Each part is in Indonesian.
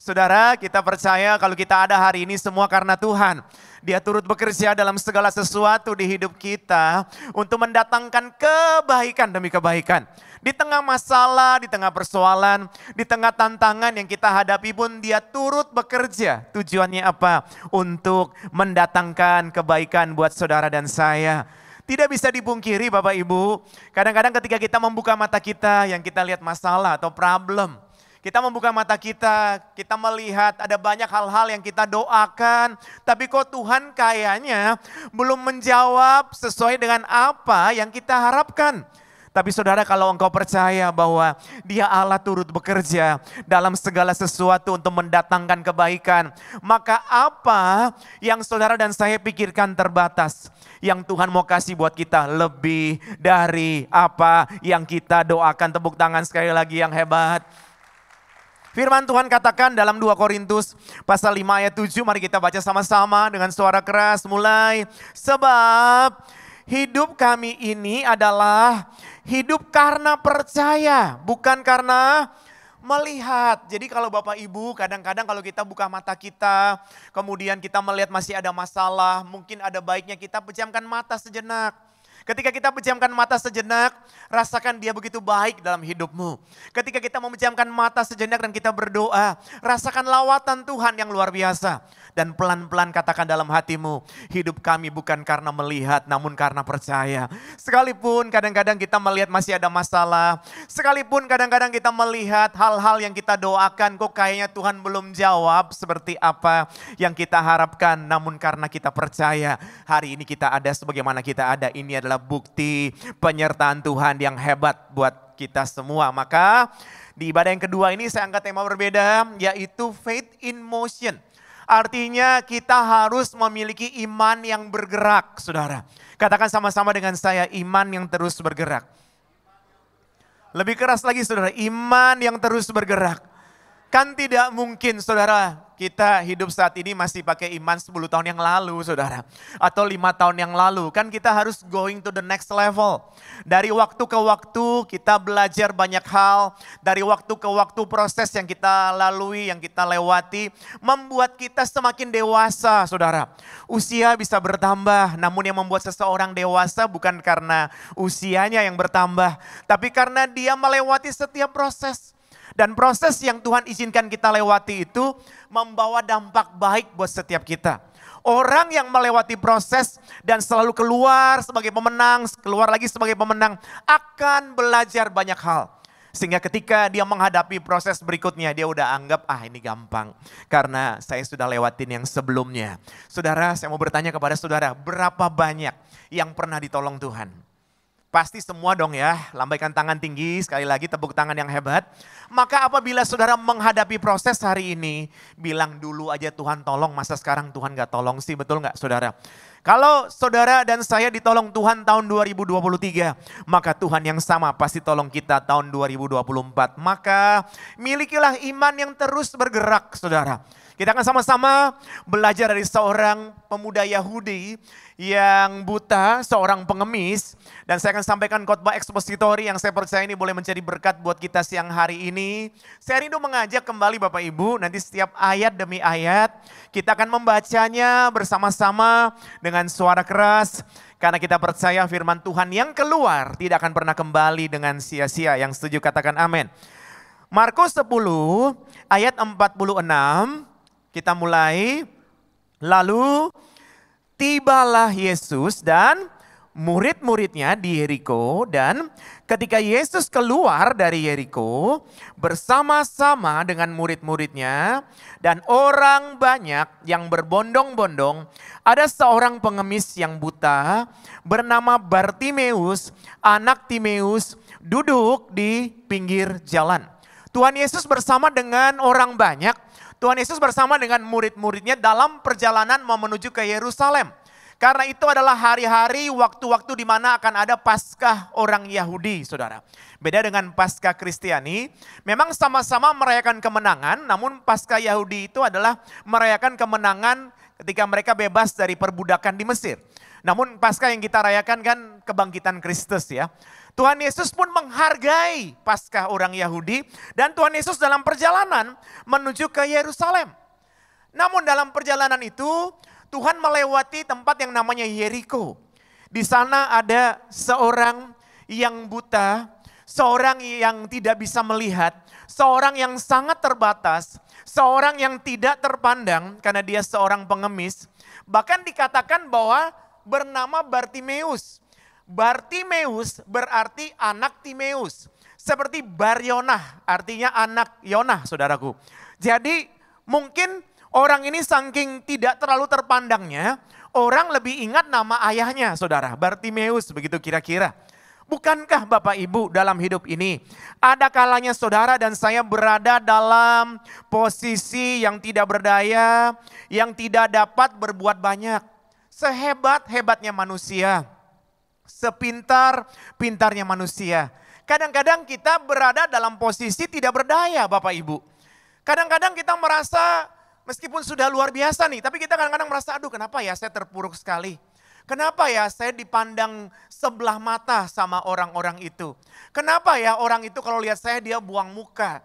Saudara, kita percaya kalau kita ada hari ini semua karena Tuhan. Dia turut bekerja dalam segala sesuatu di hidup kita untuk mendatangkan kebaikan demi kebaikan. Di tengah masalah, di tengah persoalan, di tengah tantangan yang kita hadapi pun dia turut bekerja. Tujuannya apa? Untuk mendatangkan kebaikan buat saudara dan saya. Tidak bisa dipungkiri Bapak Ibu, kadang-kadang ketika kita membuka mata kita yang kita lihat masalah atau problem. Kita membuka mata kita melihat ada banyak hal-hal yang kita doakan. Tapi kok Tuhan kayaknya belum menjawab sesuai dengan apa yang kita harapkan. Tapi saudara, kalau engkau percaya bahwa Dia Allah turut bekerja dalam segala sesuatu untuk mendatangkan kebaikan. Maka apa yang saudara dan saya pikirkan terbatas. Yang Tuhan mau kasih buat kita lebih dari apa yang kita doakan. Tepuk tangan sekali lagi yang hebat. Firman Tuhan katakan dalam 2 Korintus pasal 5 ayat 7, mari kita baca sama-sama dengan suara keras mulai. Sebab hidup kami ini adalah hidup karena percaya, bukan karena melihat. Jadi kalau Bapak Ibu kadang-kadang kalau kita buka mata kita, kemudian kita melihat masih ada masalah, mungkin ada baiknya kita pejamkan mata sejenak. Ketika kita pejamkan mata sejenak, rasakan Dia begitu baik dalam hidupmu. Ketika kita memejamkan mata sejenak dan kita berdoa, rasakan lawatan Tuhan yang luar biasa. Dan pelan-pelan katakan dalam hatimu, hidup kami bukan karena melihat namun karena percaya. Sekalipun kadang-kadang kita melihat masih ada masalah, sekalipun kadang-kadang kita melihat hal-hal yang kita doakan, kok kayaknya Tuhan belum jawab seperti apa yang kita harapkan. Namun karena kita percaya, hari ini kita ada sebagaimana kita ada. Ini adalah bukti penyertaan Tuhan yang hebat buat kita semua. Maka di ibadah yang kedua ini saya angkat tema berbeda, yaitu faith in motion. Artinya kita harus memiliki iman yang bergerak, saudara. Katakan sama-sama dengan saya, iman yang terus bergerak. Lebih keras lagi saudara, iman yang terus bergerak. Kan tidak mungkin saudara, kita hidup saat ini masih pakai iman 10 tahun yang lalu saudara. Atau 5 tahun yang lalu, kan kita harus going to the next level. Dari waktu ke waktu kita belajar banyak hal. Dari waktu ke waktu proses yang kita lalui, yang kita lewati. Membuat kita semakin dewasa saudara. Usia bisa bertambah, namun yang membuat seseorang dewasa bukan karena usianya yang bertambah. Tapi karena dia melewati setiap proses. Dan proses yang Tuhan izinkan kita lewati itu membawa dampak baik buat setiap kita. Orang yang melewati proses dan selalu keluar sebagai pemenang, keluar lagi sebagai pemenang, akan belajar banyak hal. Sehingga ketika dia menghadapi proses berikutnya, dia udah anggap, ini gampang. Karena saya sudah lewatin yang sebelumnya. Saudara, saya mau bertanya kepada saudara, berapa banyak yang pernah ditolong Tuhan? Pasti semua dong ya, lambaikan tangan tinggi, sekali lagi tepuk tangan yang hebat. Maka apabila saudara menghadapi proses hari ini, bilang dulu aja Tuhan tolong, masa sekarang Tuhan gak tolong sih, betul gak saudara? Kalau saudara dan saya ditolong Tuhan tahun 2023, maka Tuhan yang sama pasti tolong kita tahun 2024. Maka milikilah iman yang terus bergerak saudara. Kita akan sama-sama belajar dari seorang pemuda Yahudi yang buta, seorang pengemis. Dan saya akan sampaikan khotbah ekspositori yang saya percaya ini boleh menjadi berkat buat kita siang hari ini. Saya rindu mengajak kembali Bapak Ibu, nanti setiap ayat demi ayat kita akan membacanya bersama-sama dengan suara keras. Karena kita percaya firman Tuhan yang keluar tidak akan pernah kembali dengan sia-sia. Yang setuju katakan amin. Markus 10 ayat 46. Kita mulai, lalu tibalah Yesus dan murid-muridnya di Yeriko, dan ketika Yesus keluar dari Yeriko bersama-sama dengan murid-muridnya dan orang banyak yang berbondong-bondong, ada seorang pengemis yang buta bernama Bartimeus, anak Timeus, duduk di pinggir jalan. Tuhan Yesus bersama dengan orang banyak, Tuhan Yesus bersama dengan murid-muridnya dalam perjalanan mau menuju ke Yerusalem. Karena itu adalah hari-hari, waktu-waktu di mana akan ada Paskah orang Yahudi, saudara. Beda dengan Paskah Kristiani, memang sama-sama merayakan kemenangan, namun Paskah Yahudi itu adalah merayakan kemenangan ketika mereka bebas dari perbudakan di Mesir. Namun Paskah yang kita rayakan kan kebangkitan Kristus ya. Tuhan Yesus pun menghargai Paskah orang Yahudi dan Tuhan Yesus dalam perjalanan menuju ke Yerusalem. Namun dalam perjalanan itu Tuhan melewati tempat yang namanya Yeriko. Di sana ada seorang yang buta, seorang yang tidak bisa melihat, seorang yang sangat terbatas, seorang yang tidak terpandang karena dia seorang pengemis. Bahkan dikatakan bahwa bernama Bartimeus. Bartimeus berarti anak Timeus. Seperti Baryonah, artinya anak Yonah, saudaraku. Jadi mungkin orang ini saking tidak terlalu terpandangnya, orang lebih ingat nama ayahnya, saudara. Bartimeus, begitu kira-kira. Bukankah Bapak Ibu dalam hidup ini, ada kalanya saudara dan saya berada dalam posisi yang tidak berdaya, yang tidak dapat berbuat banyak. Sehebat-hebatnya manusia, sepintar-pintarnya manusia. Kadang-kadang kita berada dalam posisi tidak berdaya Bapak Ibu. Kadang-kadang kita merasa meskipun sudah luar biasa nih, tapi kita kadang-kadang merasa aduh kenapa ya saya terpuruk sekali. Kenapa ya saya dipandang sebelah mata sama orang-orang itu. Kenapa ya orang itu kalau lihat saya dia buang muka.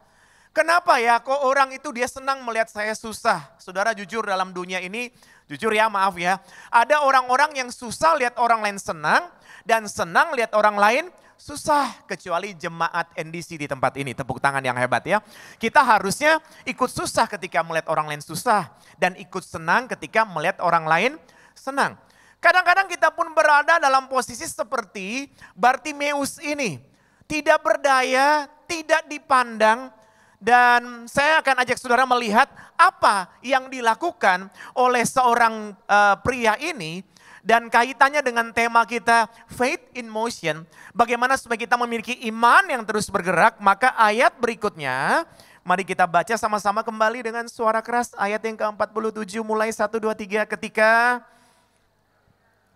Kenapa ya kok orang itu dia senang melihat saya susah. Saudara jujur dalam dunia ini, jujur ya maaf ya. Ada orang-orang yang susah lihat orang lain senang. Dan senang lihat orang lain susah. Kecuali jemaat NDC di tempat ini. Tepuk tangan yang hebat ya. Kita harusnya ikut susah ketika melihat orang lain susah. Dan ikut senang ketika melihat orang lain senang. Kadang-kadang kita pun berada dalam posisi seperti Bartimeus ini. Tidak berdaya, tidak dipandang. Dan saya akan ajak saudara melihat apa yang dilakukan oleh seorang pria ini. Dan kaitannya dengan tema kita Faith in Motion. Bagaimana supaya kita memiliki iman yang terus bergerak. Maka ayat berikutnya mari kita baca sama-sama kembali dengan suara keras. Ayat yang ke-47 mulai 1, 2, 3 ketika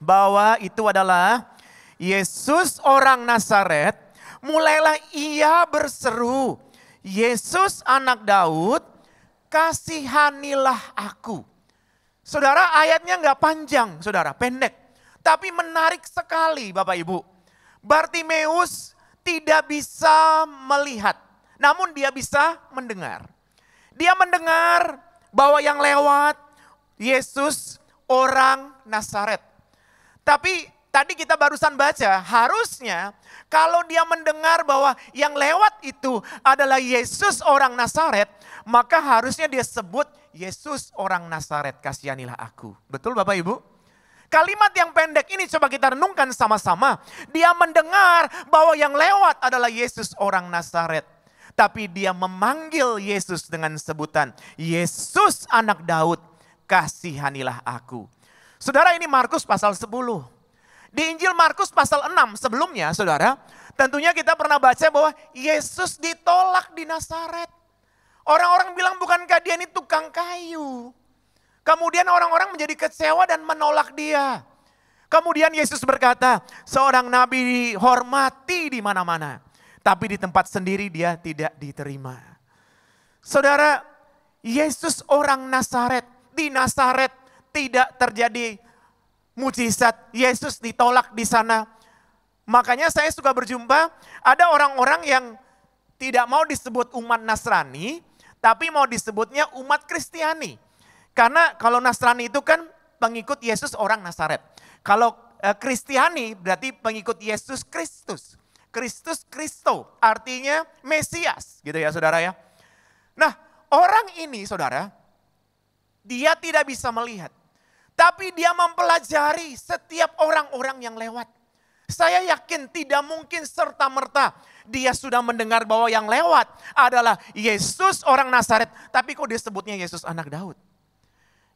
bahwa itu adalah Yesus orang Nazaret. Mulailah ia berseru, Yesus anak Daud, kasihanilah aku. Saudara ayatnya nggak panjang, saudara pendek. Tapi menarik sekali Bapak Ibu. Bartimeus tidak bisa melihat, namun dia bisa mendengar. Dia mendengar bahwa yang lewat Yesus orang Nazaret. Tapi tadi kita barusan baca, harusnya kalau dia mendengar bahwa yang lewat itu adalah Yesus orang Nazaret, maka harusnya dia sebut Yesus orang Nazaret, kasihanilah aku. Betul Bapak Ibu? Kalimat yang pendek ini coba kita renungkan sama-sama. Dia mendengar bahwa yang lewat adalah Yesus orang Nazaret. Tapi dia memanggil Yesus dengan sebutan, Yesus anak Daud, kasihanilah aku. Saudara ini Markus pasal 10. Di Injil Markus pasal 6 sebelumnya saudara, tentunya kita pernah baca bahwa Yesus ditolak di Nazaret. Orang-orang bilang bukankah dia ini tukang kayu. Kemudian orang-orang menjadi kecewa dan menolak dia. Kemudian Yesus berkata, seorang nabi dihormati di mana-mana. Tapi di tempat sendiri dia tidak diterima. Saudara, Yesus orang Nazaret. Di Nazaret tidak terjadi mujizat. Yesus ditolak di sana. Makanya saya suka berjumpa, ada orang-orang yang tidak mau disebut umat Nasrani, tapi mau disebutnya umat Kristiani. Karena kalau Nasrani itu kan pengikut Yesus orang Nazaret. Kalau Kristiani berarti pengikut Yesus Kristus. Kristus Kristo artinya Mesias gitu ya saudara ya. Nah orang ini saudara, dia tidak bisa melihat. Tapi dia mempelajari setiap orang-orang yang lewat. Saya yakin tidak mungkin serta-merta dia sudah mendengar bahwa yang lewat adalah Yesus orang Nazaret. Tapi kok dia sebutnya Yesus anak Daud?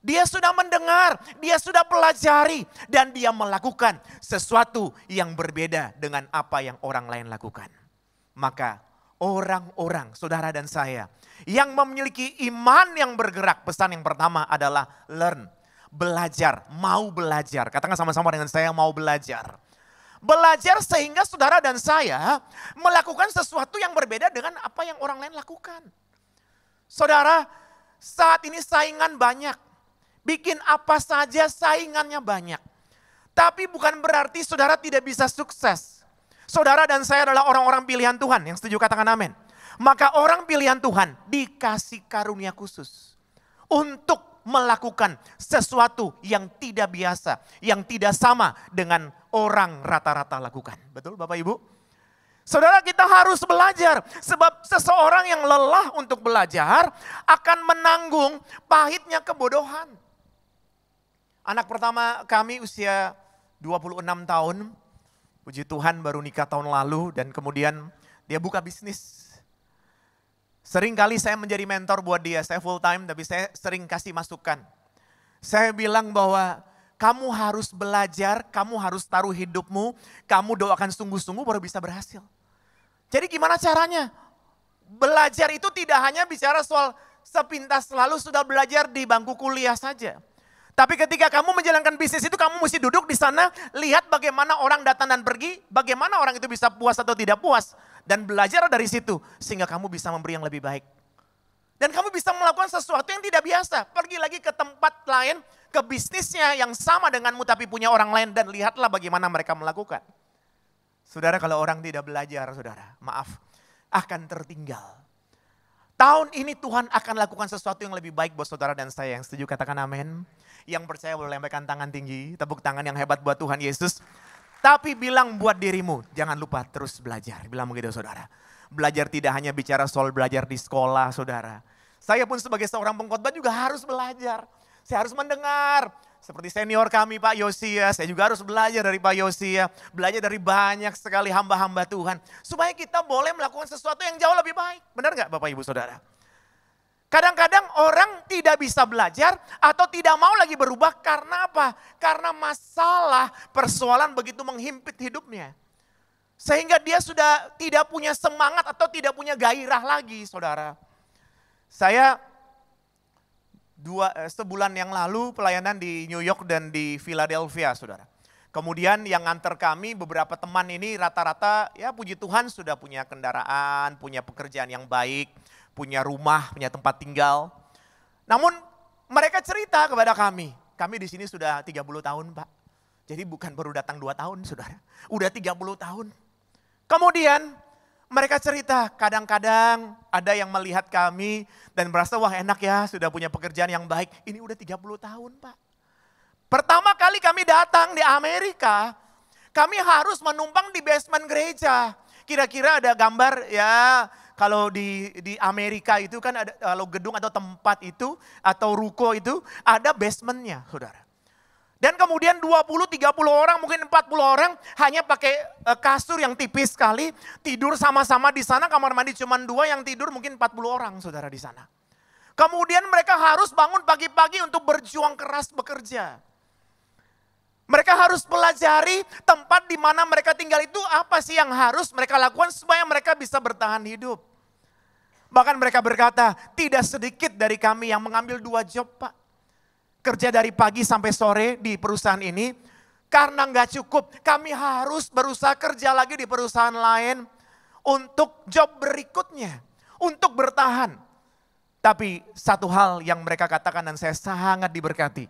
Dia sudah mendengar, dia sudah pelajari, dan dia melakukan sesuatu yang berbeda dengan apa yang orang lain lakukan. Maka orang-orang, saudara dan saya, yang memiliki iman yang bergerak, pesan yang pertama adalah learn, belajar, mau belajar. Katakan sama-sama dengan saya, mau belajar. Belajar sehingga saudara dan saya melakukan sesuatu yang berbeda dengan apa yang orang lain lakukan. Saudara, saat ini saingan banyak. Bikin apa saja saingannya banyak. Tapi bukan berarti saudara tidak bisa sukses. Saudara dan saya adalah orang-orang pilihan Tuhan. Yang setuju katakan amin. Maka orang pilihan Tuhan dikasih karunia khusus untuk melakukan sesuatu yang tidak biasa, yang tidak sama dengan orang rata-rata lakukan. Betul Bapak Ibu? Saudara, kita harus belajar sebab seseorang yang lelah untuk belajar akan menanggung pahitnya kebodohan. Anak pertama kami usia 26 tahun, puji Tuhan baru nikah tahun lalu dan kemudian dia buka bisnis. Sering kali saya menjadi mentor buat dia, saya full time tapi saya sering kasih masukan. Saya bilang bahwa kamu harus belajar, kamu harus taruh hidupmu, kamu doakan sungguh-sungguh baru bisa berhasil. Jadi gimana caranya? Belajar itu tidak hanya bicara soal sepintas lalu sudah belajar di bangku kuliah saja. Tapi ketika kamu menjalankan bisnis itu kamu mesti duduk di sana, lihat bagaimana orang datang dan pergi, bagaimana orang itu bisa puas atau tidak puas. Dan belajar dari situ sehingga kamu bisa memberi yang lebih baik. Dan kamu bisa melakukan sesuatu yang tidak biasa. Pergi lagi ke tempat lain, ke bisnisnya yang sama denganmu tapi punya orang lain dan lihatlah bagaimana mereka melakukan. Saudara, kalau orang tidak belajar, saudara, maaf, akan tertinggal. Tahun ini Tuhan akan lakukan sesuatu yang lebih baik buat saudara dan saya. Yang setuju katakan amin. Yang percaya boleh lambaikan tangan tinggi, tepuk tangan yang hebat buat Tuhan Yesus. Tapi bilang buat dirimu, jangan lupa terus belajar. Bilang begitu saudara. Belajar tidak hanya bicara soal belajar di sekolah saudara. Saya pun sebagai seorang pengkhotbah juga harus belajar. Saya harus mendengar. Seperti senior kami Pak Yosia, saya juga harus belajar dari Pak Yosia. Belajar dari banyak sekali hamba-hamba Tuhan. Supaya kita boleh melakukan sesuatu yang jauh lebih baik. Benar gak Bapak Ibu Saudara? Kadang-kadang orang tidak bisa belajar atau tidak mau lagi berubah karena apa? Karena masalah persoalan begitu menghimpit hidupnya. Sehingga dia sudah tidak punya semangat atau tidak punya gairah lagi saudara. Saya sebulan yang lalu pelayanan di New York dan di Philadelphia saudara. Kemudian yang nganter kami beberapa teman ini rata-rata ya puji Tuhan sudah punya kendaraan, punya pekerjaan yang baik, punya rumah, punya tempat tinggal. Namun mereka cerita kepada kami di sini sudah 30 tahun Pak. Jadi bukan baru datang 2 tahun saudara, udah 30 tahun. Kemudian mereka cerita kadang-kadang ada yang melihat kami dan merasa wah enak ya sudah punya pekerjaan yang baik. Ini udah 30 tahun Pak. Pertama kali kami datang di Amerika, kami harus menumpang di basement gereja. Kira-kira ada gambar ya kalau di Amerika itu kan ada kalau gedung atau tempat itu atau ruko itu ada basementnya saudara. Dan kemudian 20-30 orang mungkin 40 orang hanya pakai kasur yang tipis sekali. Tidur sama-sama di sana, kamar mandi cuma 2 yang tidur mungkin 40 orang saudara di sana. Kemudian mereka harus bangun pagi-pagi untuk berjuang keras bekerja. Mereka harus pelajari tempat di mana mereka tinggal itu apa sih yang harus mereka lakukan supaya mereka bisa bertahan hidup. Bahkan mereka berkata, tidak sedikit dari kami yang mengambil 2 job Pak. Kerja dari pagi sampai sore di perusahaan ini. Karena nggak cukup, kami harus berusaha kerja lagi di perusahaan lain. Untuk job berikutnya, untuk bertahan. Tapi satu hal yang mereka katakan dan saya sangat diberkati.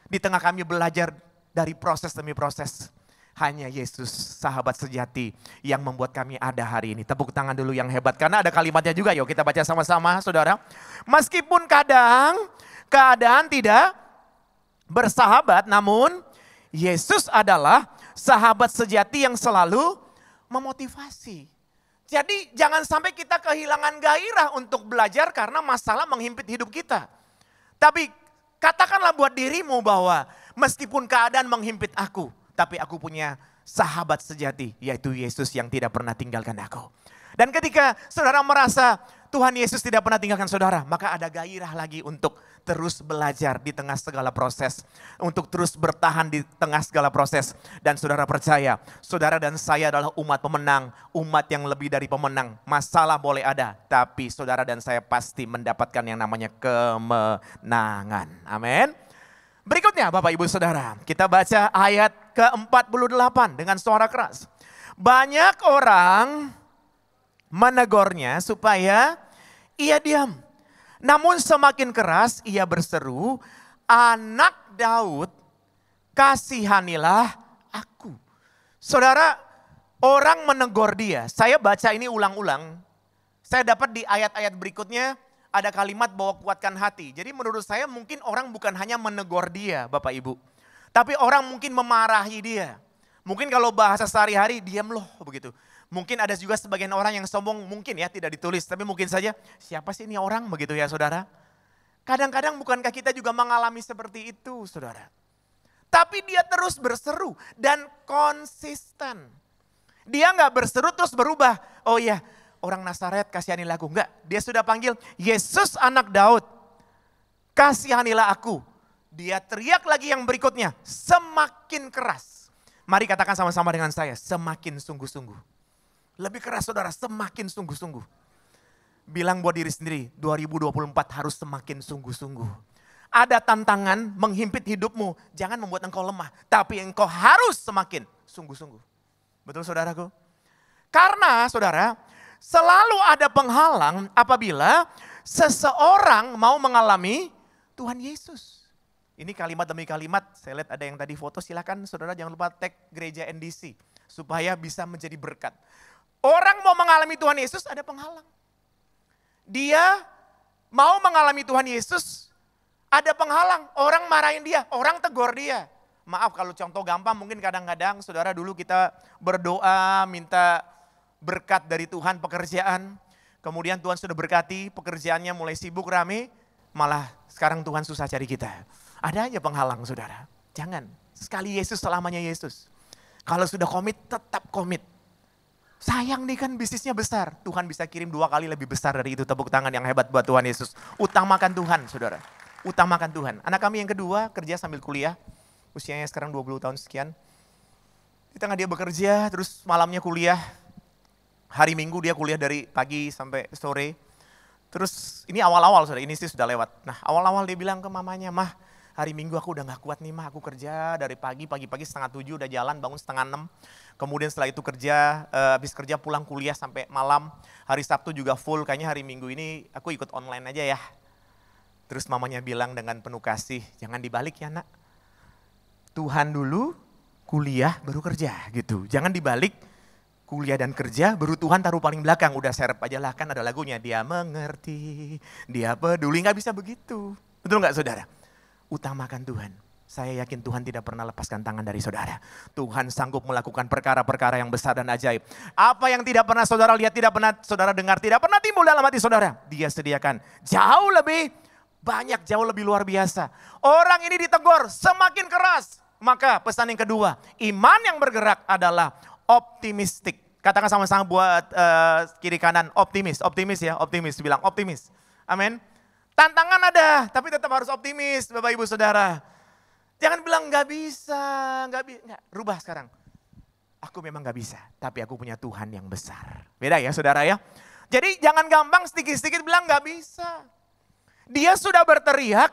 Di tengah kami belajar dari proses demi proses. Hanya Yesus sahabat sejati yang membuat kami ada hari ini. Tepuk tangan dulu yang hebat. Karena ada kalimatnya juga, yuk kita baca sama-sama saudara. Meskipun kadang keadaan tidak bersahabat, namun Yesus adalah sahabat sejati yang selalu memotivasi. Jadi jangan sampai kita kehilangan gairah untuk belajar karena masalah menghimpit hidup kita. Tapi katakanlah buat dirimu bahwa meskipun keadaan menghimpit aku, tapi aku punya sahabat sejati, yaitu Yesus yang tidak pernah tinggalkan aku. Dan ketika saudara merasa Tuhan Yesus tidak pernah tinggalkan saudara, maka ada gairah lagi untuk terus belajar di tengah segala proses. Untuk terus bertahan di tengah segala proses. Dan saudara percaya, saudara dan saya adalah umat pemenang, umat yang lebih dari pemenang. Masalah boleh ada, tapi saudara dan saya pasti mendapatkan yang namanya kemenangan. Amin. Berikutnya Bapak Ibu Saudara, kita baca ayat ke-48 dengan suara keras. Banyak orang menegurnya supaya ia diam. Namun semakin keras ia berseru, anak Daud kasihanilah aku. Saudara, Orang menegur dia. Saya baca ini ulang-ulang. Saya dapat di ayat-ayat berikutnya ada kalimat bahwa kuatkan hati. Jadi menurut saya mungkin orang bukan hanya menegur dia Bapak Ibu. Tapi orang mungkin memarahi dia. Mungkin kalau bahasa sehari-hari diam loh begitu. Mungkin ada juga sebagian orang yang sombong, mungkin ya tidak ditulis. Tapi mungkin saja siapa sih ini orang begitu ya saudara. Kadang-kadang bukankah kita juga mengalami seperti itu saudara. Tapi dia terus berseru dan konsisten. Dia nggak berseru terus berubah. Oh iya, orang Nazaret kasihanilah aku. Enggak, dia sudah panggil Yesus anak Daud. Kasihanilah aku. Dia teriak lagi yang berikutnya, semakin keras. Mari katakan sama-sama dengan saya, semakin sungguh-sungguh. Lebih keras saudara, semakin sungguh-sungguh. Bilang buat diri sendiri, 2024 harus semakin sungguh-sungguh. Ada tantangan menghimpit hidupmu, jangan membuat engkau lemah. Tapi engkau harus semakin sungguh-sungguh. Betul saudaraku? Karena saudara, selalu ada penghalang apabila seseorang mau mengalami Tuhan Yesus. Ini kalimat demi kalimat, saya lihat ada yang tadi foto, silakan saudara jangan lupa tag gereja NDC. Supaya bisa menjadi berkat. Orang mau mengalami Tuhan Yesus ada penghalang. Dia mau mengalami Tuhan Yesus ada penghalang. Orang marahin dia, orang tegur dia. Maaf kalau contoh gampang mungkin kadang-kadang saudara dulu kita berdoa minta berkat dari Tuhan pekerjaan. Kemudian Tuhan sudah berkati pekerjaannya mulai sibuk rame. Malah sekarang Tuhan susah cari kita. Ada aja penghalang saudara. Jangan, sekali Yesus selamanya Yesus. Kalau sudah komit tetap komit. Sayang nih kan bisnisnya besar. Tuhan bisa kirim 2 kali lebih besar dari itu, tepuk tangan yang hebat buat Tuhan Yesus. Utamakan Tuhan saudara. Utamakan Tuhan. Anak kami yang kedua kerja sambil kuliah. Usianya sekarang 20 tahun sekian. Di tengah dia bekerja, terus malamnya kuliah. Hari Minggu dia kuliah dari pagi sampai sore. Terus ini awal-awal, saudara, ini sih sudah lewat. Nah awal-awal dia bilang ke mamanya, Mah hari Minggu aku udah gak kuat nih Mah. Aku kerja dari pagi-pagi setengah 7 udah jalan, bangun setengah 6. Kemudian setelah itu kerja, habis kerja pulang kuliah sampai malam. Hari Sabtu juga full, kayaknya hari Minggu ini aku ikut online aja ya. Terus mamanya bilang dengan penuh kasih, jangan dibalik ya nak. Tuhan dulu, kuliah baru kerja gitu. Jangan dibalik, kuliah dan kerja baru Tuhan taruh paling belakang. Udah serep aja lah, kan ada lagunya. Dia mengerti, dia peduli, gak bisa begitu. Betul gak saudara? Utamakan Tuhan. Saya yakin Tuhan tidak pernah lepaskan tangan dari saudara. Tuhan sanggup melakukan perkara-perkara yang besar dan ajaib. Apa yang tidak pernah saudara lihat, tidak pernah saudara dengar, tidak pernah timbul dalam hati saudara. Dia sediakan jauh lebih banyak, jauh lebih luar biasa. Orang ini ditegur semakin keras. Maka pesan yang kedua, iman yang bergerak adalah optimistik. Katakan sama-sama buat kiri kanan, optimis ya, optimis, bilang optimis. Amin. Tantangan ada, tapi tetap harus optimis Bapak Ibu Saudara. Jangan bilang gak bisa, nggak, rubah sekarang. Aku memang gak bisa, tapi aku punya Tuhan yang besar. Beda ya saudara ya. Jadi jangan gampang sedikit-sedikit bilang gak bisa. Dia sudah berteriak,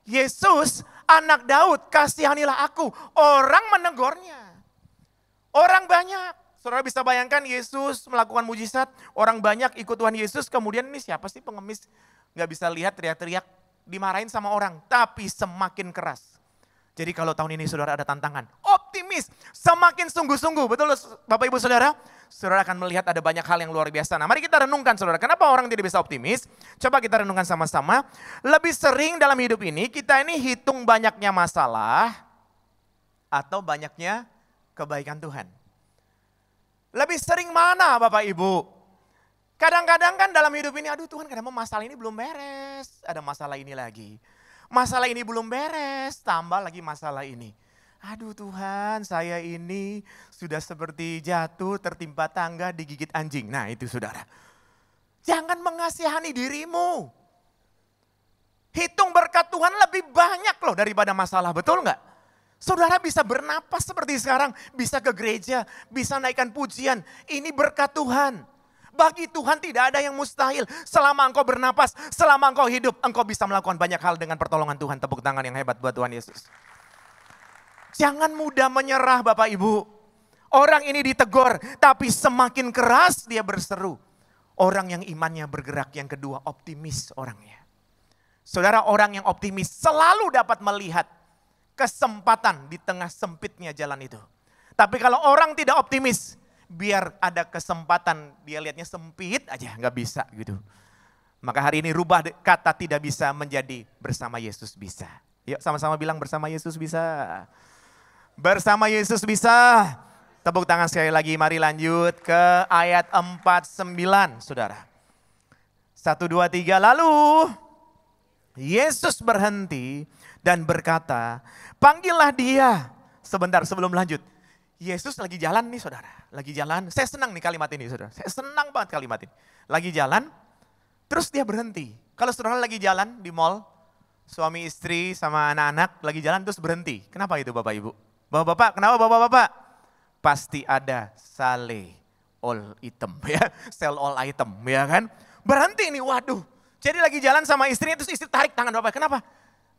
Yesus anak Daud kasihanilah aku. Orang menegurnya. Orang banyak. Saudara bisa bayangkan Yesus melakukan mujizat. Orang banyak ikut Tuhan Yesus. Kemudian ini siapa sih pengemis? Gak bisa lihat teriak-teriak. Dimarahin sama orang. Tapi semakin keras. Jadi kalau tahun ini saudara ada tantangan. Optimis. Semakin sungguh-sungguh. Betul Bapak Ibu Saudara? Saudara akan melihat ada banyak hal yang luar biasa. Nah mari kita renungkan saudara. Kenapa orang tidak bisa optimis? Coba kita renungkan sama-sama. Lebih sering dalam hidup ini kita ini hitung banyaknya masalah. Atau banyaknya kebaikan Tuhan. Lebih sering mana Bapak Ibu? Kadang-kadang kan dalam hidup ini, aduh Tuhan kenapa masalah ini belum beres. Ada masalah ini lagi. Masalah ini belum beres, tambah lagi masalah ini. Aduh Tuhan, saya ini sudah seperti jatuh, tertimpa tangga, digigit anjing. Nah itu saudara. Jangan mengasihani dirimu. Hitung berkat Tuhan lebih banyak loh daripada masalah, betul nggak? Saudara bisa bernapas seperti sekarang, bisa ke gereja, bisa naikkan pujian. Ini berkat Tuhan. Bagi Tuhan tidak ada yang mustahil. Selama engkau bernapas, selama engkau hidup, engkau bisa melakukan banyak hal dengan pertolongan Tuhan. Tepuk tangan yang hebat buat Tuhan Yesus. Jangan mudah menyerah Bapak Ibu. Orang ini ditegur, tapi semakin keras dia berseru. Orang yang imannya bergerak, yang kedua optimis orangnya. Saudara, orang yang optimis selalu dapat melihat kesempatan di tengah sempitnya jalan itu. Tapi kalau orang tidak optimis, biar ada kesempatan, dia lihatnya sempit aja, nggak bisa gitu. Maka hari ini rubah kata tidak bisa menjadi bersama Yesus bisa. Yuk sama-sama bilang bersama Yesus bisa. Bersama Yesus bisa. Tepuk tangan sekali lagi, mari lanjut ke ayat 49 saudara. 1, 2, 3, lalu Yesus berhenti dan berkata, panggillah dia. Sebentar sebelum lanjut. Yesus lagi jalan nih saudara. Lagi jalan, saya senang nih kalimat ini saudara. Saya senang banget kalimat ini. Lagi jalan, terus dia berhenti. Kalau saudara lagi jalan di mall, suami istri sama anak-anak lagi jalan terus berhenti. Kenapa itu Bapak Ibu? Bapak-bapak, kenapa Bapak-bapak? Pasti ada sale all item ya, sell all item ya kan. Berhenti nih, waduh. Jadi lagi jalan sama istrinya terus istri tarik tangan Bapak. Kenapa?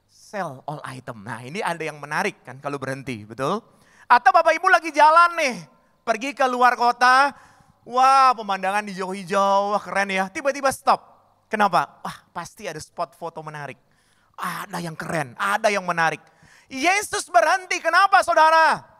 Sell all item. Nah ini ada yang menarik kan kalau berhenti, betul? Atau Bapak Ibu lagi jalan nih, pergi ke luar kota, wah pemandangan hijau-hijau, wah keren ya. Tiba-tiba stop. Kenapa? Wah pasti ada spot foto menarik. Ada yang keren, ada yang menarik. Yesus berhenti, kenapa saudara?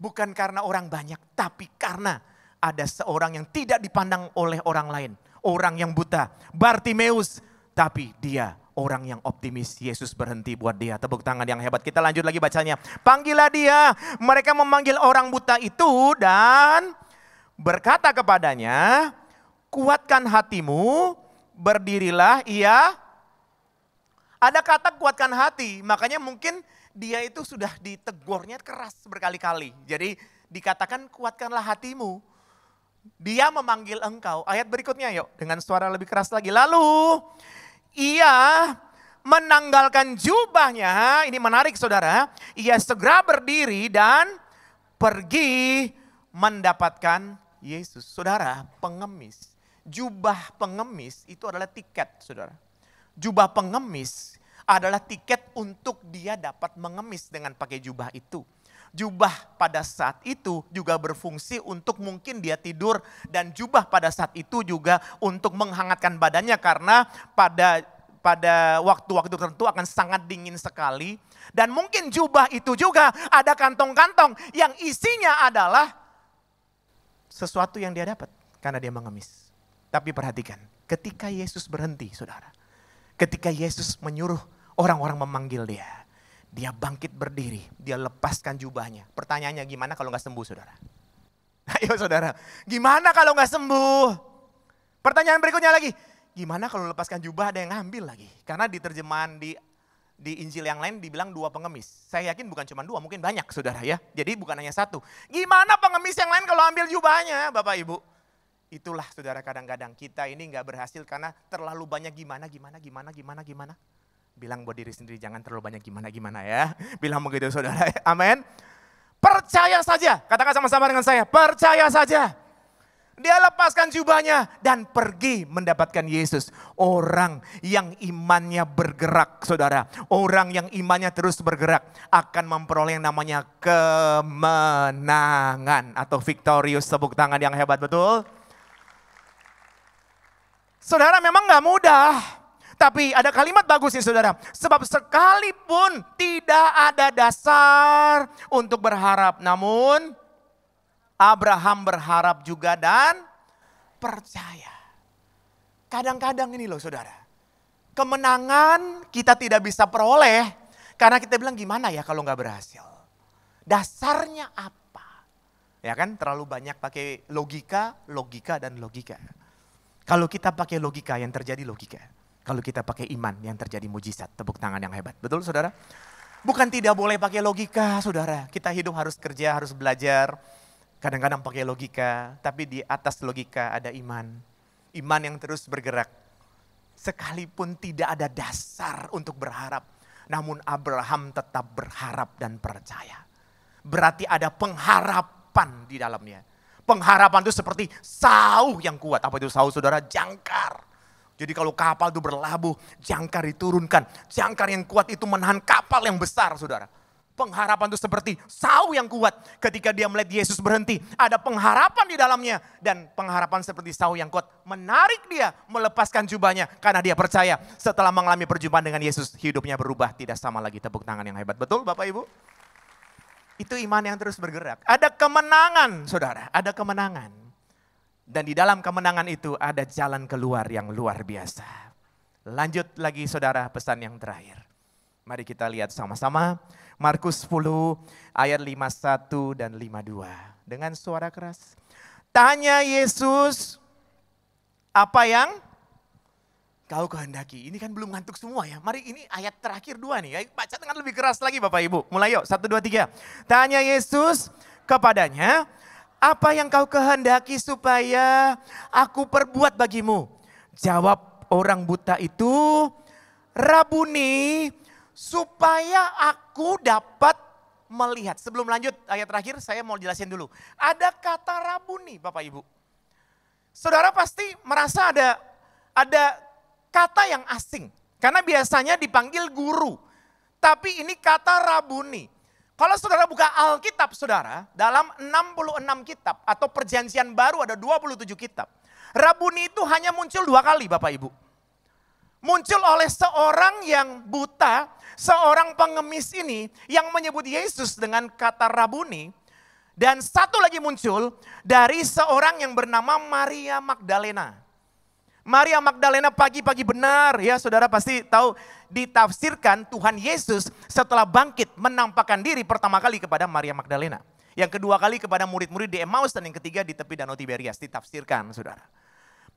Bukan karena orang banyak, tapi karena ada seorang yang tidak dipandang oleh orang lain. Orang yang buta, Bartimeus, tapi dia orang yang optimis. Yesus berhenti buat dia. Tepuk tangan yang hebat. Kita lanjut lagi bacanya. Panggillah dia. Mereka memanggil orang buta itu dan berkata kepadanya, kuatkan hatimu, berdirilah ia. Ada kata kuatkan hati, makanya mungkin dia itu sudah ditegurnya keras berkali-kali. Jadi dikatakan kuatkanlah hatimu. Dia memanggil engkau. Ayat berikutnya yuk, dengan suara lebih keras lagi. Lalu ia menanggalkan jubahnya, ini menarik saudara. Ia segera berdiri dan pergi mendapatkan Yesus. Saudara, pengemis, jubah pengemis itu adalah tiket saudara. Jubah pengemis adalah tiket untuk dia dapat mengemis dengan pakai jubah itu. Jubah pada saat itu juga berfungsi untuk mungkin dia tidur, dan jubah pada saat itu juga untuk menghangatkan badannya karena pada waktu-waktu tertentu akan sangat dingin sekali. Dan mungkin jubah itu juga ada kantong-kantong yang isinya adalah sesuatu yang dia dapat karena dia mengemis. Tapi perhatikan, ketika Yesus berhenti saudara. Ketika Yesus menyuruh orang-orang memanggil dia. Dia bangkit berdiri, dia lepaskan jubahnya. Pertanyaannya gimana kalau gak sembuh saudara? Ayo saudara, gimana kalau gak sembuh? Pertanyaan berikutnya lagi, gimana kalau lepaskan jubah ada yang ngambil lagi? Karena di terjemahan di Injil yang lain dibilang 2 pengemis. Saya yakin bukan cuma 2, mungkin banyak saudara ya. Jadi bukan hanya 1. Gimana pengemis yang lain kalau ambil jubahnya Bapak Ibu? Itulah saudara kadang-kadang kita ini gak berhasil karena terlalu banyak gimana. Bilang buat diri sendiri jangan terlalu banyak gimana ya. Bilang begitu saudara, amin. Percaya saja, katakan sama-sama dengan saya, percaya saja. Dia lepaskan jubahnya dan pergi mendapatkan Yesus. Orang yang imannya bergerak saudara, orang yang imannya terus bergerak akan memperoleh yang namanya kemenangan atau victorious. Tepuk tangan yang hebat, betul? Saudara memang gak mudah, tapi ada kalimat bagus nih saudara. Sebab sekalipun tidak ada dasar untuk berharap, namun Abraham berharap juga dan percaya. Kadang-kadang ini loh saudara, kemenangan kita tidak bisa peroleh karena kita bilang gimana ya kalau gak berhasil. Dasarnya apa? Ya kan terlalu banyak pakai logika dan logika. Kalau kita pakai logika yang terjadi logika. Kalau kita pakai iman yang terjadi mujizat. Tepuk tangan yang hebat. Betul saudara? Bukan tidak boleh pakai logika saudara. Kita hidup harus kerja, harus belajar. Kadang-kadang pakai logika. Tapi di atas logika ada iman. Iman yang terus bergerak. Sekalipun tidak ada dasar untuk berharap. Namun Abraham tetap berharap dan percaya. Berarti ada pengharapan di dalamnya. Pengharapan itu seperti sauh yang kuat. Apa itu sauh saudara? Jangkar. Jadi kalau kapal itu berlabuh, jangkar diturunkan. Jangkar yang kuat itu menahan kapal yang besar saudara. Pengharapan itu seperti sauh yang kuat. Ketika dia melihat Yesus berhenti, ada pengharapan di dalamnya. Dan pengharapan seperti sauh yang kuat menarik dia melepaskan jubahnya. Karena dia percaya setelah mengalami perjumpaan dengan Yesus, hidupnya berubah. Tidak sama lagi. Tepuk tangan yang hebat. Betul Bapak Ibu? Itu iman yang terus bergerak. Ada kemenangan, saudara, ada kemenangan. Dan di dalam kemenangan itu ada jalan keluar yang luar biasa. Lanjut lagi saudara, pesan yang terakhir. Mari kita lihat sama-sama Markus 10 ayat 51 dan 52. Dengan suara keras. Tanya Yesus, apa yang kau kehendaki? Ini kan belum ngantuk semua ya. Mari ini ayat terakhir 2 nih. Baca dengan lebih keras lagi Bapak Ibu. Mulai yuk, 1, 2, 3. Tanya Yesus kepadanya, apa yang kau kehendaki supaya aku perbuat bagimu? Jawab orang buta itu, Rabuni, supaya aku dapat melihat. Sebelum lanjut ayat terakhir saya mau jelasin dulu. Ada kata Rabuni Bapak Ibu. Saudara pasti merasa ada kata yang asing. Karena biasanya dipanggil guru. Tapi ini kata Rabuni. Kalau saudara buka Alkitab saudara, dalam 66 kitab atau perjanjian baru ada 27 kitab. Rabuni itu hanya muncul 2 kali Bapak Ibu. Muncul oleh seorang yang buta, seorang pengemis ini yang menyebut Yesus dengan kata Rabuni. Dan satu lagi muncul dari seorang yang bernama Maria Magdalena. Maria Magdalena pagi-pagi benar ya saudara pasti tahu ditafsirkan Tuhan Yesus setelah bangkit menampakkan diri pertama kali kepada Maria Magdalena. Yang kedua kali kepada murid-murid di Emmaus dan yang ketiga di tepi Danau Tiberias ditafsirkan saudara.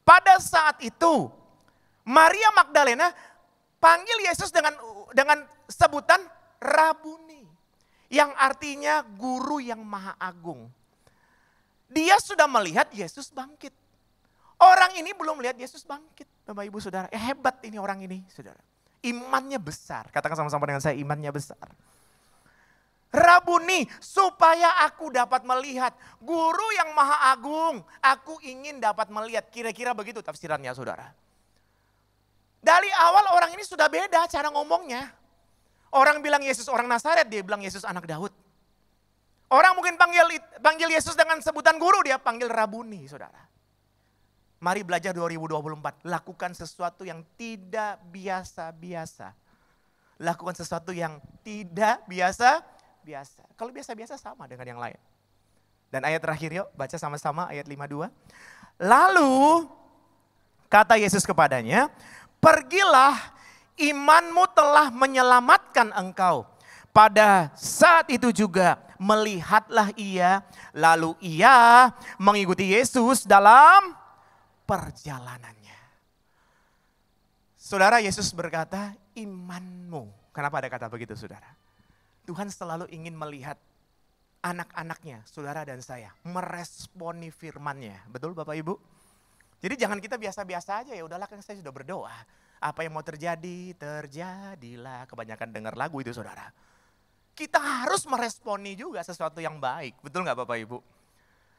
Pada saat itu Maria Magdalena panggil Yesus dengan sebutan Rabuni. Yang artinya guru yang maha agung. Dia sudah melihat Yesus bangkit. Orang ini belum lihat Yesus bangkit, Bapak Ibu Saudara. Hebat ini orang ini, Saudara. Imannya besar. Katakan sama-sama dengan saya, imannya besar. Rabuni, supaya aku dapat melihat. Guru yang maha agung, aku ingin dapat melihat. Kira-kira begitu tafsirannya, Saudara. Dari awal orang ini sudah beda cara ngomongnya. Orang bilang Yesus orang Nazaret, dia bilang Yesus anak Daud. Orang mungkin panggil Yesus dengan sebutan guru, dia panggil Rabuni, Saudara. Mari belajar 2024, lakukan sesuatu yang tidak biasa-biasa. Lakukan sesuatu yang tidak biasa-biasa. Kalau biasa-biasa sama dengan yang lain. Dan ayat terakhir yuk, baca sama-sama ayat 52. Lalu kata Yesus kepadanya, pergilah, imanmu telah menyelamatkan engkau. Pada saat itu juga melihatlah ia, lalu ia mengikuti Yesus dalam perjalanannya. Saudara, Yesus berkata, imanmu. Kenapa ada kata begitu saudara? Tuhan selalu ingin melihat anak-anaknya, saudara dan saya, meresponi firman-Nya. Betul Bapak Ibu? Jadi jangan kita biasa-biasa aja ya, udahlah kan saya sudah berdoa. Apa yang mau terjadi, terjadilah. Kebanyakan dengar lagu itu saudara. Kita harus meresponi juga sesuatu yang baik. Betul gak Bapak Ibu?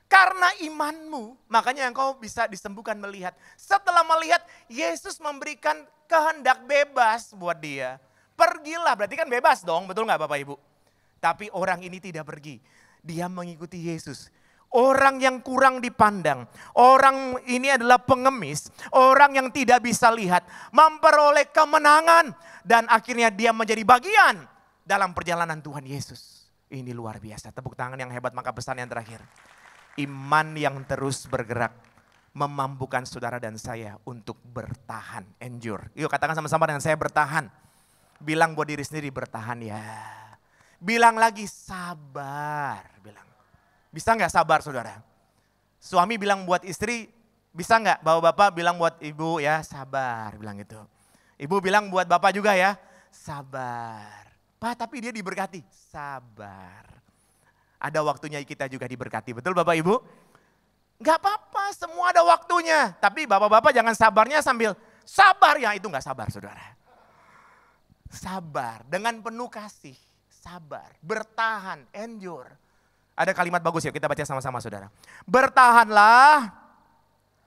Karena imanmu, makanya engkau bisa disembuhkan melihat. Setelah melihat, Yesus memberikan kehendak bebas buat dia. Pergilah, berarti kan bebas dong, betul gak Bapak Ibu? Tapi orang ini tidak pergi, dia mengikuti Yesus. Orang yang kurang dipandang, orang ini adalah pengemis, orang yang tidak bisa lihat, memperoleh kemenangan. Dan akhirnya dia menjadi bagian dalam perjalanan Tuhan Yesus. Ini luar biasa, tepuk tangan yang hebat, maka pesan yang terakhir. Iman yang terus bergerak memampukan saudara dan saya untuk bertahan, endure. Yuk katakan sama-sama dengan saya, bertahan. Bilang buat diri sendiri, bertahan ya. Bilang lagi sabar, bilang. Bisa nggak sabar saudara? Suami bilang buat istri, bisa nggak bapak-bapak bilang buat ibu ya sabar, bilang gitu. Ibu bilang buat bapak juga ya, sabar. Pak tapi dia diberkati, sabar. Ada waktunya kita juga diberkati, betul Bapak Ibu? Gak apa-apa, semua ada waktunya. Tapi bapak-bapak jangan sabarnya sambil sabar, ya itu gak sabar saudara. Sabar, dengan penuh kasih, sabar, bertahan, endure. Ada kalimat bagus ya, kita baca sama-sama saudara. Bertahanlah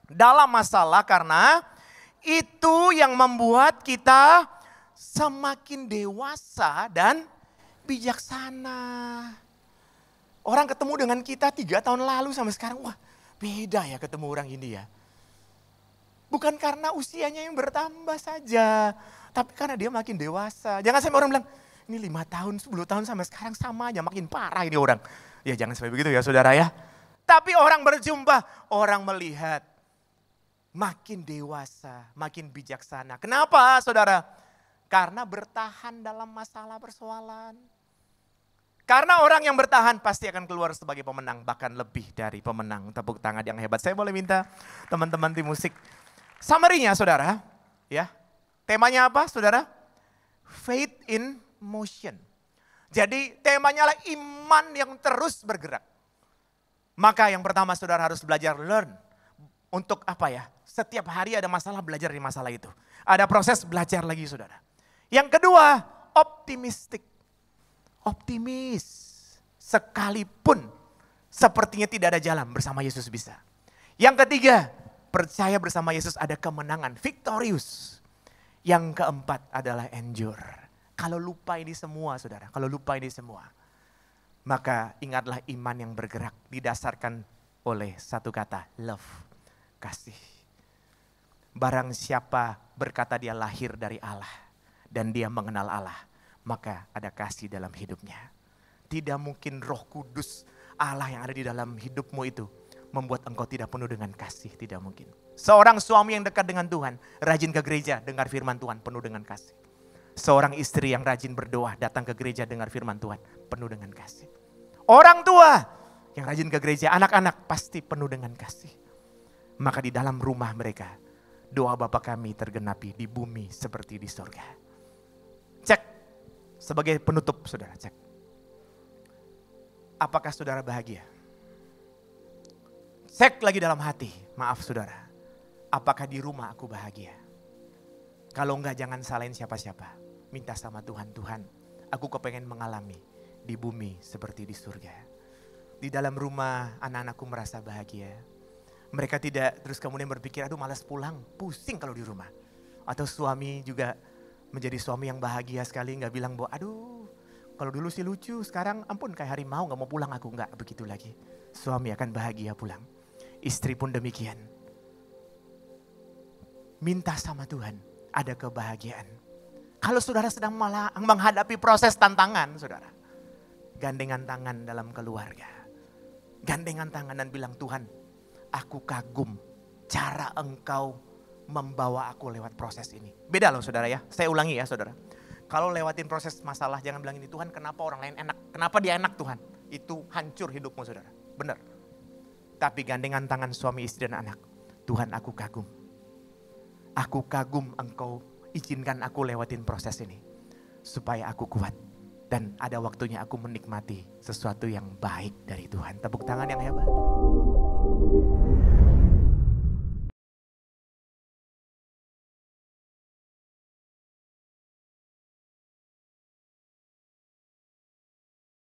dalam masalah karena itu yang membuat kita semakin dewasa dan bijaksana. Orang ketemu dengan kita 3 tahun lalu sampai sekarang, wah beda ya ketemu orang ini ya. Bukan karena usianya yang bertambah saja, tapi karena dia makin dewasa. Jangan sampai orang bilang, Ini 5 tahun, 10 tahun sampai sekarang sama aja, makin parah ini orang. Ya jangan sampai begitu ya saudara ya. Tapi orang berjumpa, orang melihat makin dewasa, makin bijaksana. Kenapa saudara? Karena bertahan dalam masalah persoalan. Karena orang yang bertahan pasti akan keluar sebagai pemenang, bahkan lebih dari pemenang. Tepuk tangan yang hebat. Saya boleh minta teman-teman tim musik. Summary-nya saudara, ya. Temanya apa saudara? Faith in motion. Jadi temanya adalah iman yang terus bergerak. Maka yang pertama saudara harus belajar learn. Untuk apa ya? Setiap hari ada masalah, belajar di masalah itu. Ada proses belajar lagi saudara. Yang kedua, optimistik. Optimis. Sekalipun sepertinya tidak ada jalan, bersama Yesus bisa. Yang ketiga, percaya bersama Yesus ada kemenangan, victorious. Yang keempat adalah endure. Kalau lupa ini semua saudara, kalau lupa ini semua. Maka ingatlah iman yang bergerak didasarkan oleh satu kata, love, kasih. Barang siapa berkata dia lahir dari Allah dan dia mengenal Allah, maka ada kasih dalam hidupnya. Tidak mungkin Roh Kudus Allah yang ada di dalam hidupmu itu membuat engkau tidak penuh dengan kasih, tidak mungkin. Seorang suami yang dekat dengan Tuhan, rajin ke gereja, dengar firman Tuhan, penuh dengan kasih. Seorang istri yang rajin berdoa, datang ke gereja, dengar firman Tuhan, penuh dengan kasih. Orang tua yang rajin ke gereja, anak-anak pasti penuh dengan kasih. Maka di dalam rumah mereka, doa Bapa kami tergenapi di bumi seperti di sorga. Cek. Sebagai penutup saudara, cek. Apakah saudara bahagia? Cek lagi dalam hati, maaf saudara. Apakah di rumah aku bahagia? Kalau enggak jangan salahin siapa-siapa. Minta sama Tuhan, Tuhan aku kepengen mengalami di bumi seperti di surga. Di dalam rumah anak-anakku merasa bahagia. Mereka tidak terus kemudian berpikir, aduh malas pulang, pusing kalau di rumah. Atau suami juga menjadi suami yang bahagia sekali, gak bilang bahwa aduh kalau dulu sih lucu, sekarang ampun kayak harimau gak mau pulang aku, gak begitu lagi. Suami akan bahagia pulang. Istri pun demikian. Minta sama Tuhan, ada kebahagiaan. Kalau saudara sedang malah menghadapi proses tantangan saudara, gandengan tangan dalam keluarga. Gandengan tangan dan bilang, Tuhan aku kagum cara engkau membawa aku lewat proses ini. Beda loh saudara ya, saya ulangi ya saudara. Kalau lewatin proses masalah jangan bilang ini, Tuhan kenapa orang lain enak, kenapa dia enak Tuhan. Itu hancur hidupmu saudara, benar. Tapi gandengan tangan suami istri dan anak, Tuhan aku kagum. Aku kagum engkau izinkan aku lewatin proses ini. Supaya aku kuat. Dan ada waktunya aku menikmati sesuatu yang baik dari Tuhan. Tepuk tangan yang hebat.